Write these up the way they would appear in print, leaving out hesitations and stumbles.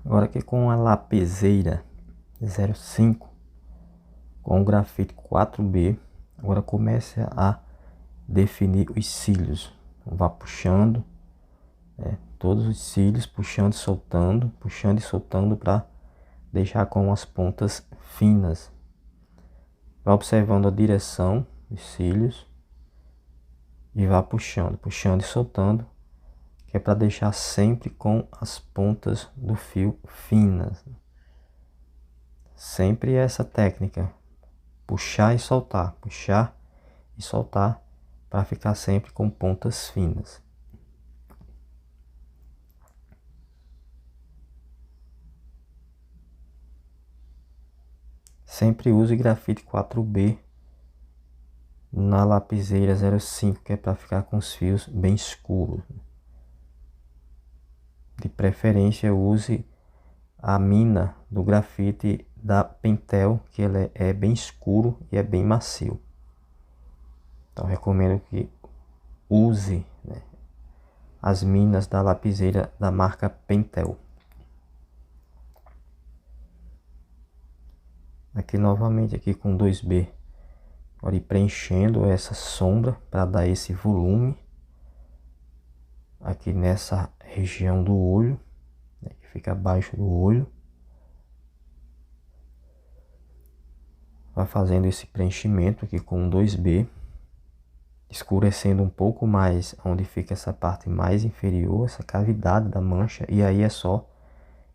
Agora aqui com a lapiseira 05 com o grafite 4B, agora comece a definir os cílios. Vá puxando todos os cílios, puxando e soltando para deixar com as pontas finas. Vá observando a direção dos cílios e vá puxando e soltando, que é para deixar sempre com as pontas do fio finas. Sempre essa técnica, puxar e soltar para ficar sempre com pontas finas. Sempre use grafite 4B na lapiseira 05, que é para ficar com os fios bem escuros. De preferência use a mina do grafite da Pentel, que ele é bem escuro e é bem macio. Então recomendo que use as minas da lapiseira da marca Pentel. Aqui novamente aqui com 2B, agora ir preenchendo essa sombra para dar esse volume aqui nessa região do olho, que fica abaixo do olho. Vai fazendo esse preenchimento aqui com 2B, escurecendo um pouco mais onde fica essa parte mais inferior, essa cavidade da mancha, e aí é só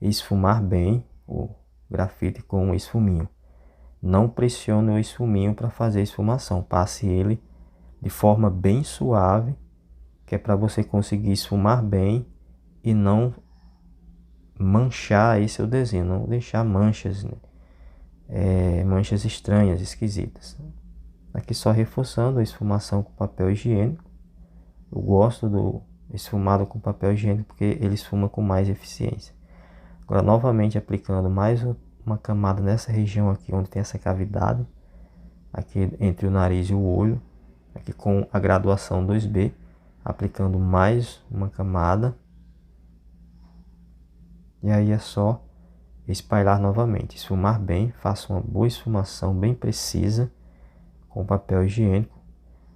esfumar bem o grafite com o esfuminho. Não pressione o esfuminho para fazer a esfumação, passe ele de forma bem suave, que é para você conseguir esfumar bem e não manchar aí seu desenho, não deixar manchas, manchas estranhas, esquisitas. Aqui só reforçando a esfumação com papel higiênico. Eu gosto do esfumado com papel higiênico porque ele esfuma com mais eficiência. Agora novamente aplicando mais uma camada nessa região aqui onde tem essa cavidade, aqui entre o nariz e o olho, aqui com a graduação 2B, aplicando mais uma camada, e aí é só espalhar novamente, esfumar bem, faça uma boa esfumação bem precisa com papel higiênico,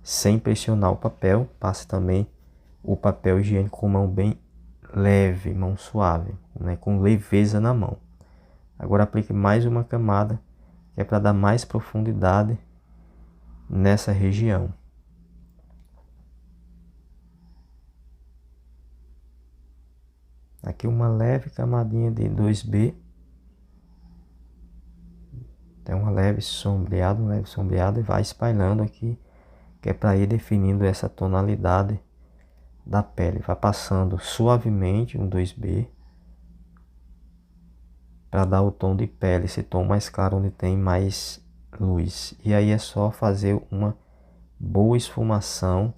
sem pressionar o papel. Passe também o papel higiênico com mão bem leve, mão suave, com leveza na mão. Agora aplique mais uma camada, que é para dar mais profundidade nessa região. Aqui uma leve camadinha de 2B. Tem um leve sombreado e vai espalhando aqui, que é para ir definindo essa tonalidade da pele. Vai passando suavemente um 2B para dar o tom de pele, esse tom mais claro onde tem mais luz. E aí é só fazer uma boa esfumação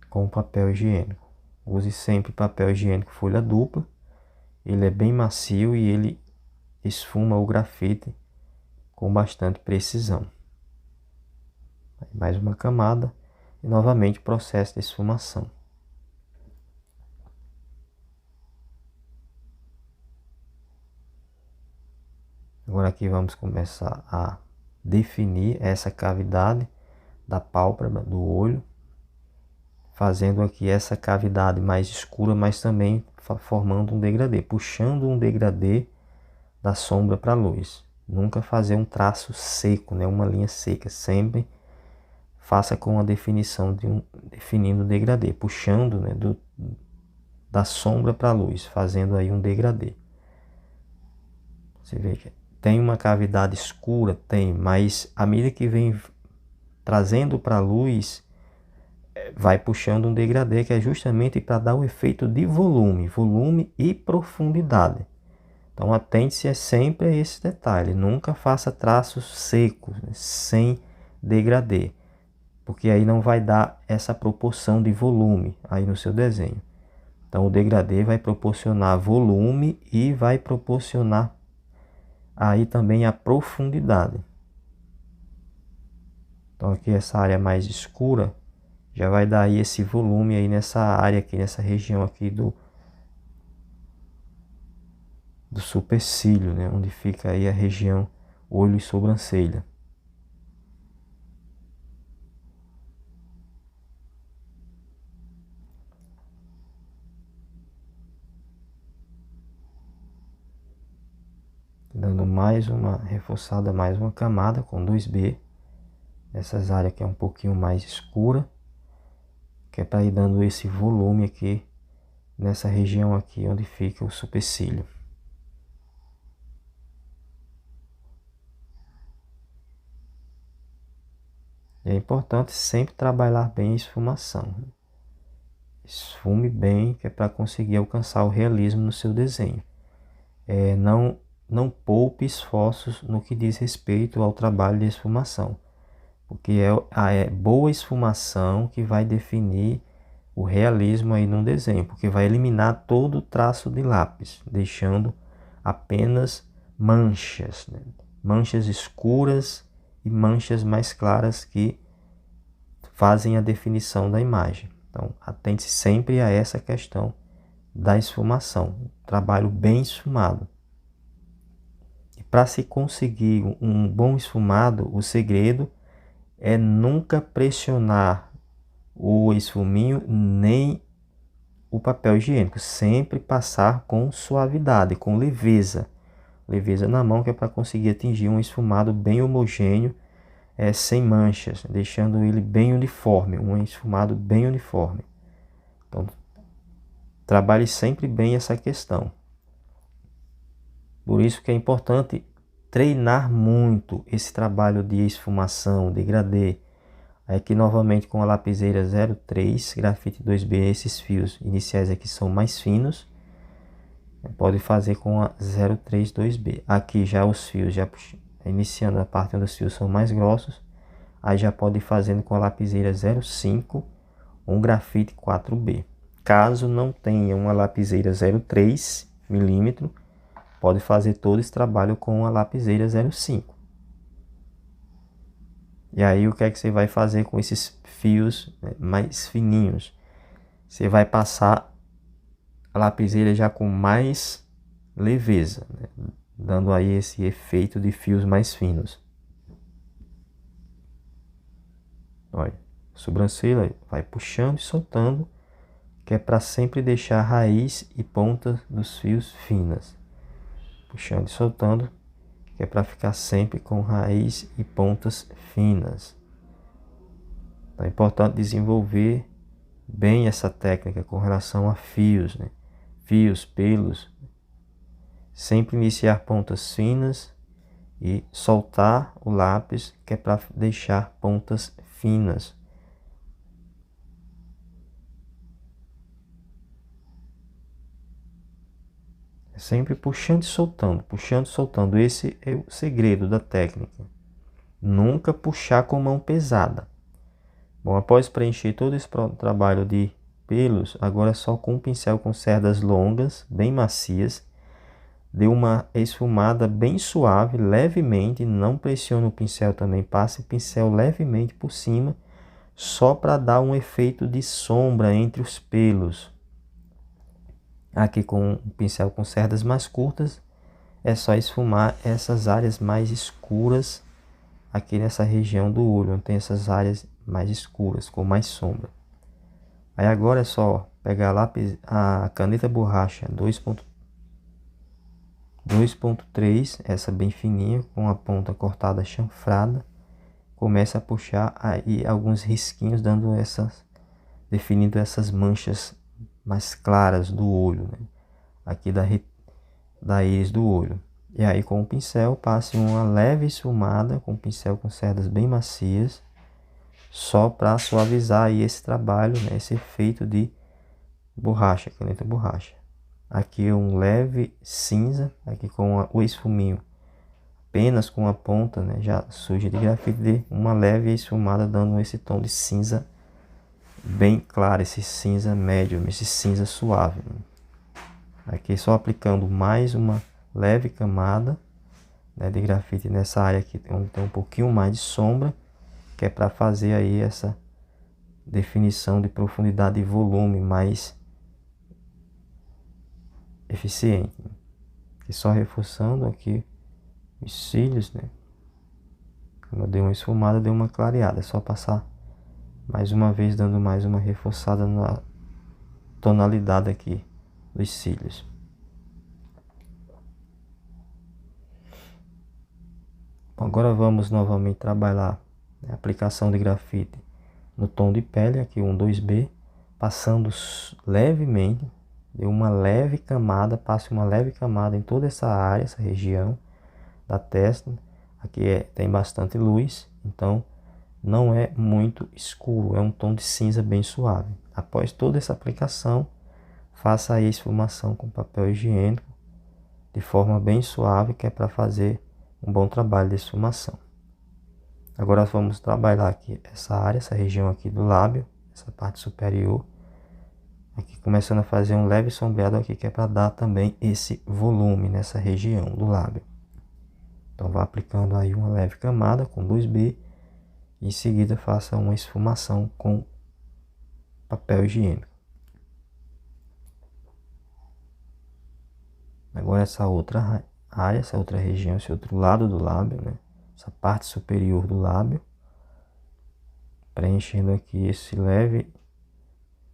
com papel higiênico. Use sempre papel higiênico folha dupla, ele é bem macio e ele esfuma o grafite com bastante precisão. Mais uma camada e novamente processo de esfumação. Agora aqui vamos começar a definir essa cavidade da pálpebra do olho, fazendo aqui essa cavidade mais escura, mas também formando um degradê, puxando um degradê da sombra para a luz. Nunca fazer um traço seco, uma linha seca, sempre faça com a definição definindo o degradê, puxando da sombra para a luz, fazendo aí um degradê. Você vê que tem uma cavidade escura, mas à medida que vem trazendo para a luz, vai puxando um degradê, que é justamente para dar o efeito de volume e profundidade. Então atente-se sempre a esse detalhe, nunca faça traços secos, sem degradê, porque aí não vai dar essa proporção de volume aí no seu desenho. Então o degradê vai proporcionar volume e vai proporcionar aí também a profundidade. Então aqui essa área mais escura já vai dar aí esse volume aí nessa área aqui, nessa região aqui do supercílio, né, onde fica aí a região olho e sobrancelha. Dando mais uma reforçada, mais uma camada com 2B. Essas áreas que é um pouquinho mais escura, que é para ir dando esse volume aqui nessa região aqui onde fica o supercílio. E é importante sempre trabalhar bem a esfumação. Esfume bem, que é para conseguir alcançar o realismo no seu desenho. Não poupe esforços no que diz respeito ao trabalho de esfumação, porque é a boa esfumação que vai definir o realismo aí no desenho, porque vai eliminar todo o traço de lápis, deixando apenas manchas, né? Manchas escuras e manchas mais claras que fazem a definição da imagem. Então, atente sempre a essa questão da esfumação, trabalho bem esfumado. E para se conseguir um bom esfumado, o segredo é nunca pressionar o esfuminho nem o papel higiênico, sempre passar com suavidade, com leveza, leveza na mão, que é para conseguir atingir um esfumado bem homogêneo, sem manchas, deixando ele bem uniforme, um esfumado bem uniforme. Então, trabalhe sempre bem essa questão. Por isso que é importante treinar muito esse trabalho de esfumação, degradê. Aqui novamente com a lapiseira 03, grafite 2B, esses fios iniciais aqui são mais finos. Pode fazer com a 03 2B. Aqui já os fios, já iniciando a parte onde os fios são mais grossos. Aí já pode ir fazendo com a lapiseira 05, um grafite 4B. Caso não tenha uma lapiseira 03 milímetro, pode fazer todo esse trabalho com a lapiseira 05. E aí o que é que você vai fazer com esses fios, né, mais fininhos? Você vai passar a lapiseira já com mais leveza, né, dando aí esse efeito de fios mais finos. Olha, sobrancelha vai puxando e soltando, que é para sempre deixar a raiz e ponta dos fios finas. Puxando e soltando, que é para ficar sempre com raiz e pontas finas. Então é importante desenvolver bem essa técnica com relação a fios, né? Fios, pelos. Sempre iniciar pontas finas e soltar o lápis, que é para deixar pontas finas. Sempre puxando e soltando, puxando e soltando. Esse é o segredo da técnica. Nunca puxar com mão pesada. Bom, após preencher todo esse trabalho de pelos, agora é só com um pincel com cerdas longas, bem macias. Dê uma esfumada bem suave, levemente, não pressione o pincel também, passe o pincel levemente por cima, só para dar um efeito de sombra entre os pelos. Aqui com um pincel com cerdas mais curtas, é só esfumar essas áreas mais escuras aqui nessa região do olho, onde tem essas áreas mais escuras, com mais sombra. Aí agora é só pegar a caneta borracha 2.3, essa bem fininha, com a ponta cortada chanfrada. Começa a puxar aí alguns risquinhos, definindo essas manchas mais claras do olho, né? Aqui da íris do olho. E aí com o pincel passe uma leve esfumada com o pincel com cerdas bem macias, só para suavizar aí esse trabalho, né? Esse efeito de borracha, caneta borracha. Aqui um leve cinza, aqui com o esfuminho apenas com a ponta, né, já suja de grafite, de uma leve esfumada, dando esse tom de cinza bem claro, esse cinza médio, esse cinza suave, né? Aqui só aplicando mais uma leve camada, né, de grafite nessa área aqui, onde tem um pouquinho mais de sombra, que é para fazer aí essa definição de profundidade e volume mais eficiente. E só reforçando aqui os cílios, né? Como eu dei uma esfumada, deu uma clareada. É só passar mais uma vez, dando mais uma reforçada na tonalidade aqui dos cílios. Bom, agora vamos novamente trabalhar a aplicação de grafite no tom de pele, aqui um 2B, passando levemente, deu uma leve camada, passe uma leve camada em toda essa área, essa região da testa. Aqui tem bastante luz, então não é muito escuro, é um tom de cinza bem suave. Após toda essa aplicação, faça aí a esfumação com papel higiênico de forma bem suave, que é para fazer um bom trabalho de esfumação. Agora vamos trabalhar aqui essa área, essa região aqui do lábio, essa parte superior. Aqui começando a fazer um leve sombreado aqui, que é para dar também esse volume nessa região do lábio. Então vá aplicando aí uma leve camada com 2B. Em seguida faça uma esfumação com papel higiênico. Agora essa outra área, essa outra região, esse outro lado do lábio, né? Essa parte superior do lábio, preenchendo aqui esse leve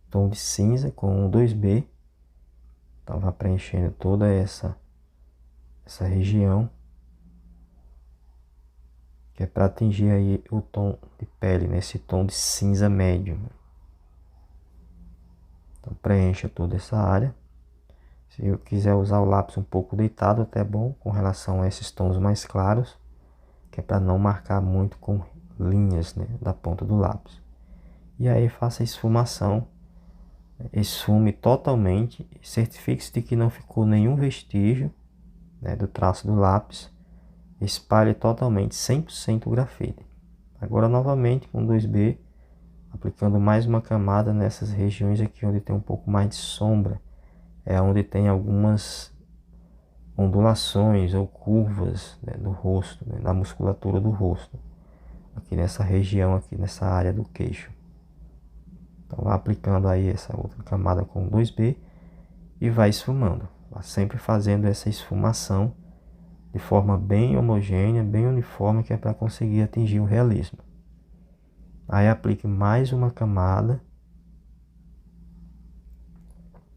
tom de cinza com um 2B. Então vá preenchendo toda essa região, que é para atingir aí o tom de pele, nesse tom de cinza médio. Então preencha toda essa área. Se eu quiser usar o lápis um pouco deitado, até bom, com relação a esses tons mais claros, que é para não marcar muito com linhas, né, da ponta do lápis. E aí faça a esfumação, esfume totalmente, certifique-se de que não ficou nenhum vestígio, né, do traço do lápis. Espalhe totalmente 100% o grafite. Agora novamente com 2B, aplicando mais uma camada nessas regiões aqui onde tem um pouco mais de sombra. É onde tem algumas ondulações ou curvas, né, do rosto, né, da musculatura do rosto. Aqui nessa região, aqui nessa área do queixo. Então vá aplicando aí essa outra camada com 2B e vai esfumando. Vá sempre fazendo essa esfumação de forma bem homogênea, bem uniforme, que é para conseguir atingir o realismo. Aí aplique mais uma camada,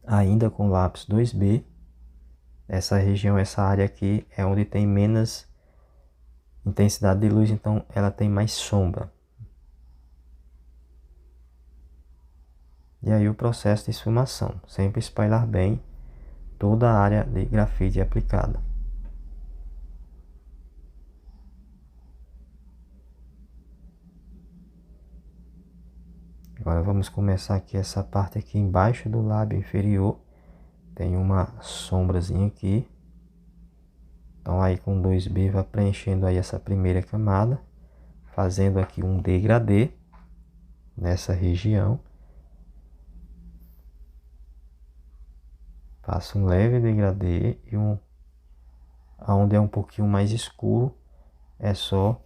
ainda com lápis 2B. Essa região, essa área aqui é onde tem menos intensidade de luz, então ela tem mais sombra. E aí o processo de esfumação, sempre espalhar bem toda a área de grafite aplicada. Agora vamos começar aqui essa parte aqui embaixo do lábio inferior. Tem uma sombrazinha aqui. Então aí com 2B vai preenchendo aí essa primeira camada, fazendo aqui um degradê nessa região. Faço um leve degradê e aonde é um pouquinho mais escuro é só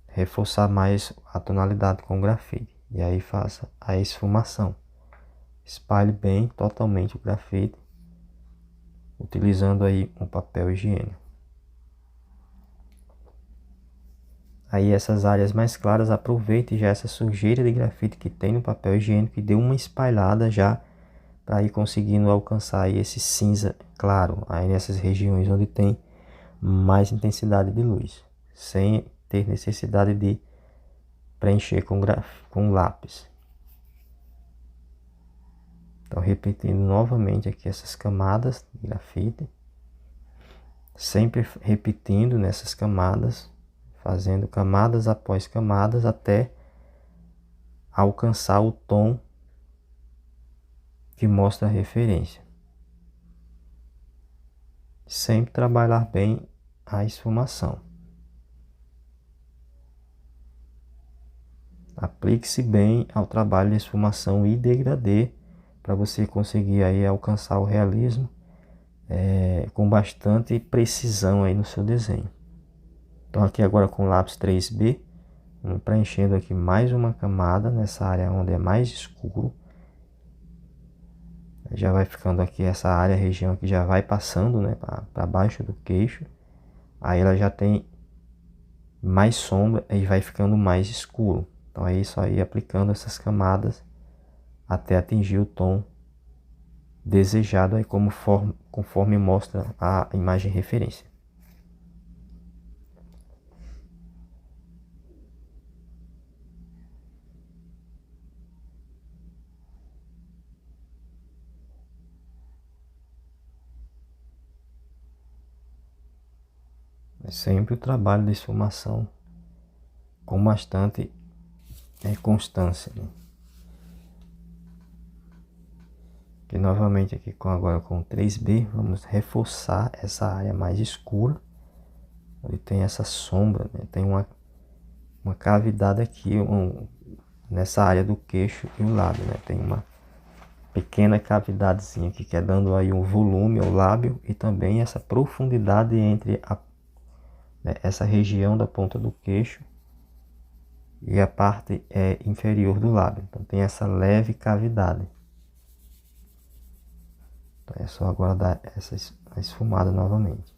reforçar mais a tonalidade com grafite. E aí faça a esfumação. Espalhe bem totalmente o grafite, utilizando aí um papel higiênico. Aí essas áreas mais claras, aproveite já essa sujeira de grafite que tem no papel higiênico e dê uma espalhada já para ir conseguindo alcançar aí esse cinza claro aí nessas regiões onde tem mais intensidade de luz, sem ter necessidade de preencher com lápis. Então repetindo novamente aqui essas camadas de grafite, sempre repetindo nessas camadas, fazendo camadas após camadas até alcançar o tom que mostra a referência. Sempre trabalhar bem a esfumação. Aplique-se bem ao trabalho de esfumação e degradê para você conseguir aí alcançar o realismo com bastante precisão aí no seu desenho. Então aqui agora com o lápis 3B, preenchendo aqui mais uma camada nessa área onde é mais escuro. Já vai ficando aqui essa área, região que já vai passando, né, para baixo do queixo. Aí ela já tem mais sombra e vai ficando mais escuro. Então é isso aí, aplicando essas camadas até atingir o tom desejado aí conforme mostra a imagem referência. É sempre o trabalho de esfumação com bastante constância, né? E novamente aqui agora com 3B, vamos reforçar essa área mais escura, onde tem essa sombra, né? Tem uma cavidade aqui nessa área do queixo e o lábio, né? Tem uma pequena cavidadezinha aqui que é dando aí um volume ao lábio e também essa profundidade entre essa região da ponta do queixo e a parte inferior do lábio. Então tem essa leve cavidade. Então é só agora dar essa esfumada novamente.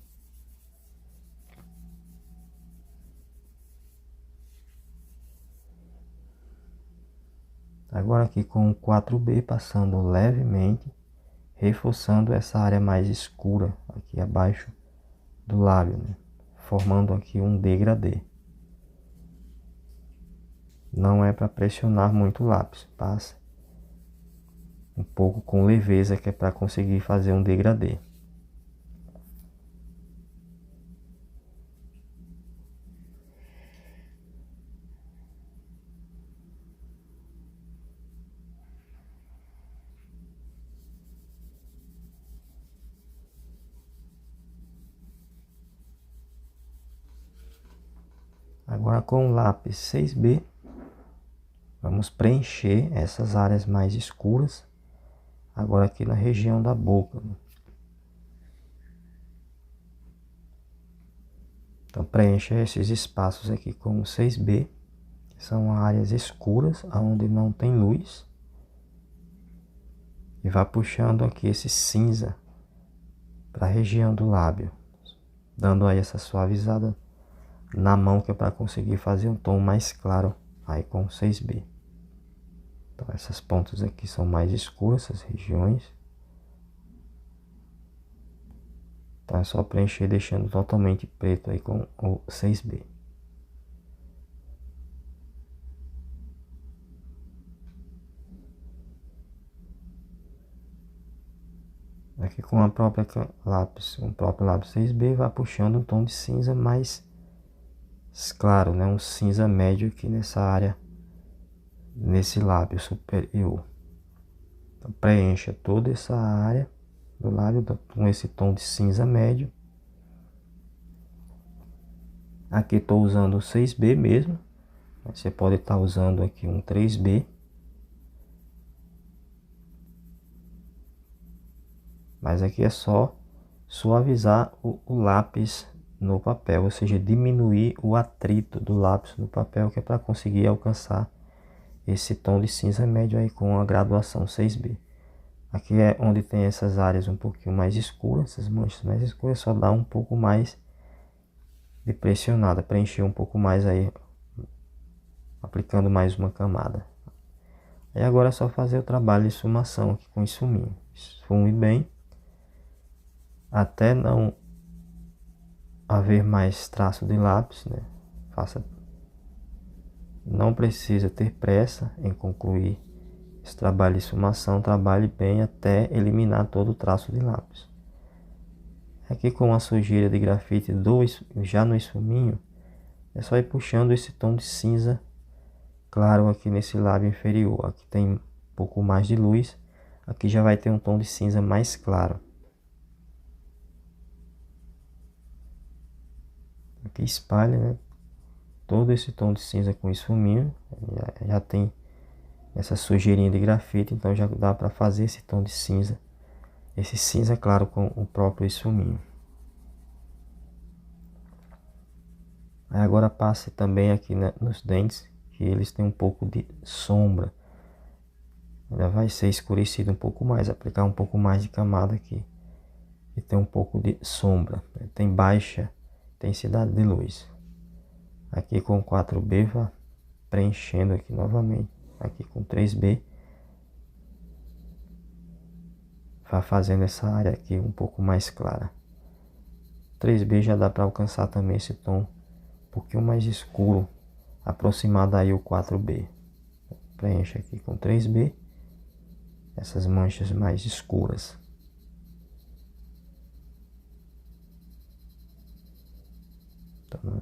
Agora aqui com o 4B passando levemente, reforçando essa área mais escura aqui abaixo do lábio, né? Formando aqui um degradê. Não é para pressionar muito o lápis, passa um pouco com leveza, que é para conseguir fazer um degradê. Agora com o lápis 6B, vamos preencher essas áreas mais escuras, agora aqui na região da boca, né? Então preencha esses espaços aqui com o 6B, que são áreas escuras, onde não tem luz. E vá puxando aqui esse cinza para a região do lábio, dando aí essa suavizada na mão, que é para conseguir fazer um tom mais claro aí com o 6B. Então essas pontas aqui são mais escuras, essas regiões. Então é só preencher deixando totalmente preto aí com o 6B. Aqui com a própria lápis, o próprio lápis 6B, vai puxando um tom de cinza mais claro, né? Um cinza médio aqui nessa área, nesse lábio superior. Então, preencha toda essa área do lábio com esse tom de cinza médio. Aqui estou usando o 6B mesmo. Você pode estar usando aqui um 3B. Mas aqui é só suavizar o lápis no papel, ou seja, diminuir o atrito do lápis no papel, que é para conseguir alcançar esse tom de cinza médio aí com a graduação 6B. Aqui é onde tem essas áreas um pouquinho mais escuras, essas manchas mais escuras, só dá um pouco mais de pressionada, preencher um pouco mais aí, aplicando mais uma camada. Aí agora é só fazer o trabalho de esfumação aqui com esfuminho. Esfume bem, até não haver mais traço de lápis, né? Não precisa ter pressa em concluir esse trabalho de esfumação, trabalhe bem até eliminar todo o traço de lápis. Aqui com a sujeira de grafite já no esfuminho, é só ir puxando esse tom de cinza claro aqui nesse lábio inferior. Aqui tem um pouco mais de luz, aqui já vai ter um tom de cinza mais claro. Aqui espalha, né, todo esse tom de cinza com esfuminho, já tem essa sujeirinha de grafite, então já dá para fazer esse tom de cinza, esse cinza claro com o próprio esfuminho. Aí agora passe também aqui, né, nos dentes, que eles têm um pouco de sombra. Ainda vai ser escurecido um pouco mais, aplicar um pouco mais de camada aqui. E tem um pouco de sombra, tem baixa intensidade de luz. Aqui com 4B, vai preenchendo aqui novamente. Aqui com 3B, vai fazendo essa área aqui um pouco mais clara. 3B já dá para alcançar também esse tom um pouquinho mais escuro, aproximado aí o 4B. Preenche aqui com 3B essas manchas mais escuras. Então,